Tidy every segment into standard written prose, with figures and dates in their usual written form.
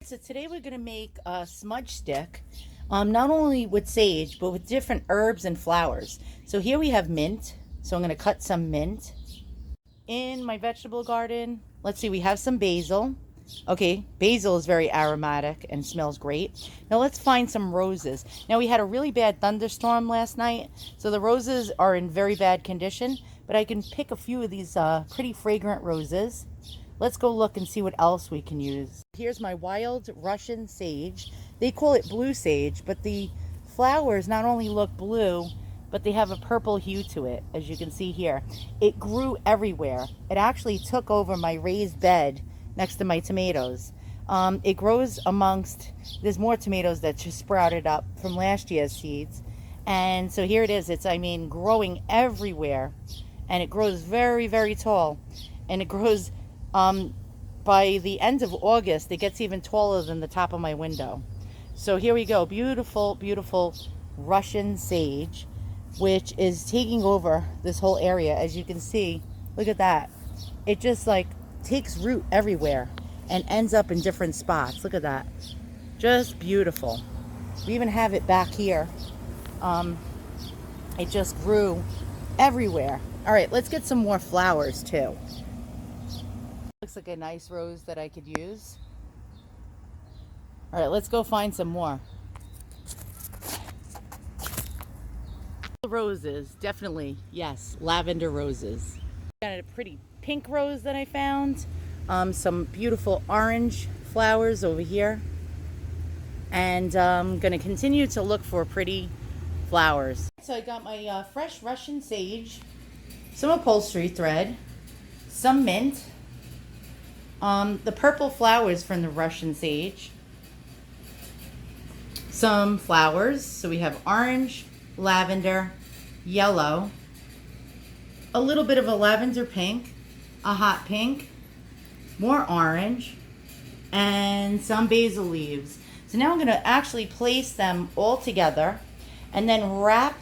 So today we're going to make a smudge stick, not only with sage, but with different herbs and flowers. So here we have mint. So I'm going to cut some mint. In my vegetable garden, let's see, we have some basil. Okay, basil is very aromatic and smells great. Now let's find some roses. Now we had a really bad thunderstorm last night, so the roses are in very bad condition, but I can pick a few of these pretty fragrant roses. Let's go look and see what else we can use. Here's my wild Russian sage. They call it blue sage, but the flowers not only look blue, but they have a purple hue to it, as you can see here. It grew everywhere. It actually took over my raised bed next to my tomatoes. It grows amongst, there's more tomatoes that just sprouted up from last year's seeds. And so here it is. It's, growing everywhere. And it grows very, very tall. And it grows, by the end of August, it gets even taller than the top of my window. So here we go. Beautiful, beautiful Russian sage, which is taking over this whole area. As you can see, look at that. It just like takes root everywhere and ends up in different spots. Look at that. Just beautiful. We even have it back here. It just grew everywhere. All right, let's get some more flowers too. Looks like a nice rose that I could use. All right, let's go find some more. Roses, definitely, yes, lavender roses. Got a pretty pink rose that I found. Some beautiful orange flowers over here. And I'm going to continue to look for pretty flowers. So I got my fresh Russian sage, some upholstery thread, some mint, the purple flowers from the Russian sage, some flowers. So we have orange, lavender, yellow, a little bit of a lavender pink, a hot pink, more orange, and some basil leaves. So now I'm going to actually place them all together and then wrap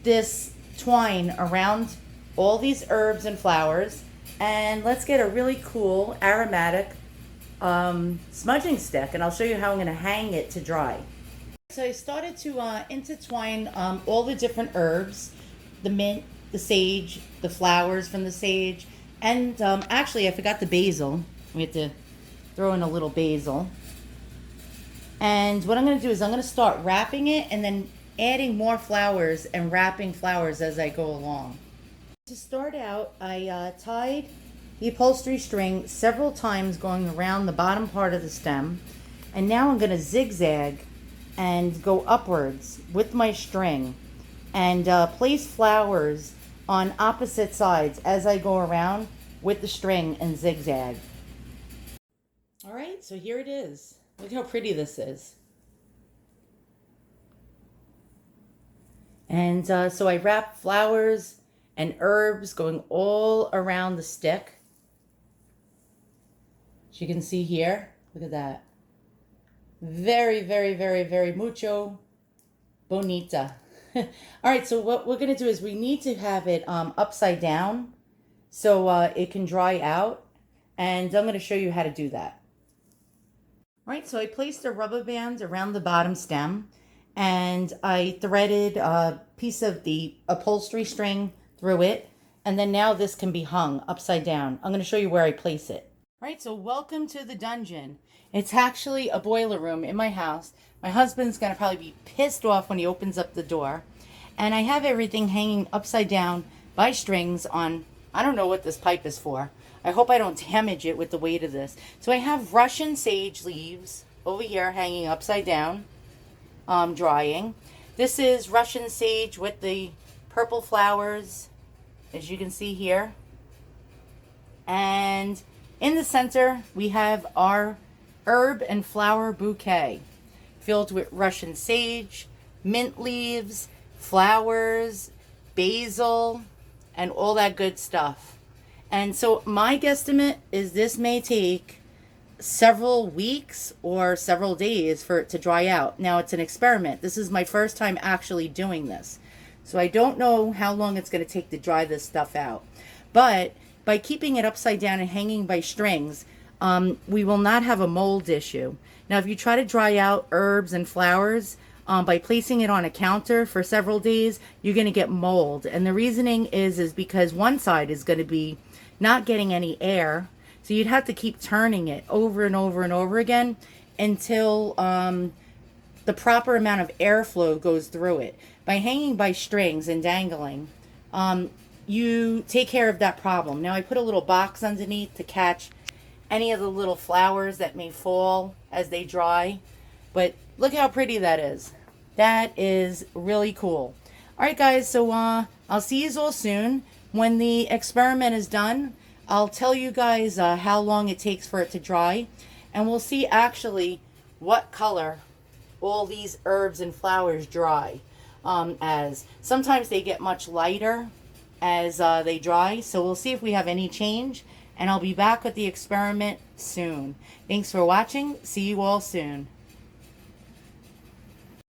this twine around all these herbs and flowers, and let's get a really cool aromatic smudging stick, and I'll show you how I'm going to hang it to dry. So I started to intertwine all the different herbs, the mint, the sage, the flowers from the sage, and actually I forgot the basil. We have to throw in a little basil. And what I'm going to do is I'm going to start wrapping it and then adding more flowers and wrapping flowers as I go along. To start out, I tied the upholstery string several times going around the bottom part of the stem. And now I'm going to zigzag and go upwards with my string and place flowers on opposite sides as I go around with the string and zigzag. All right, so here it is. Look how pretty this is. And so I wrap flowers and herbs going all around the stick. As you can see here, look at that. Very, very, very, very mucho bonita. All right, so what we're going to do is we need to have it upside down so it can dry out. And I'm going to show you how to do that. All right, so I placed a rubber band around the bottom stem, and I threaded a piece of the upholstery string through it, and then now this can be hung upside down. I'm going to show you where I place it. All right, so welcome to the dungeon. It's actually a boiler room in my house. My husband's going to probably be pissed off when he opens up the door. And I have everything hanging upside down by strings on, I don't know what this pipe is for. I hope I don't damage it with the weight of this. So I have Russian sage leaves over here hanging upside down, drying. This is Russian sage with the purple flowers, as you can see here. And in the center, we have our herb and flower bouquet filled with Russian sage, mint leaves, flowers, basil, and all that good stuff. And so my guesstimate is this may take several weeks or several days for it to dry out. Now, it's an experiment. This is my first time actually doing this. So I don't know how long it's going to take to dry this stuff out. But by keeping it upside down and hanging by strings, we will not have a mold issue. Now, if you try to dry out herbs and flowers by placing it on a counter for several days, you're going to get mold. And the reasoning is because one side is going to be not getting any air. So you'd have to keep turning it over and over and over again until the proper amount of airflow goes through it. By hanging by strings and dangling, you take care of that problem. Now I put a little box underneath to catch any of the little flowers that may fall as they dry. But look how pretty that is. That is really cool. All right, guys, so I'll see you all soon. When the experiment is done, I'll tell you guys how long it takes for it to dry. And we'll see actually what color all these herbs and flowers dry as. Sometimes they get much lighter as they dry. So we'll see if we have any change. And I'll be back with the experiment soon. Thanks for watching. See you all soon.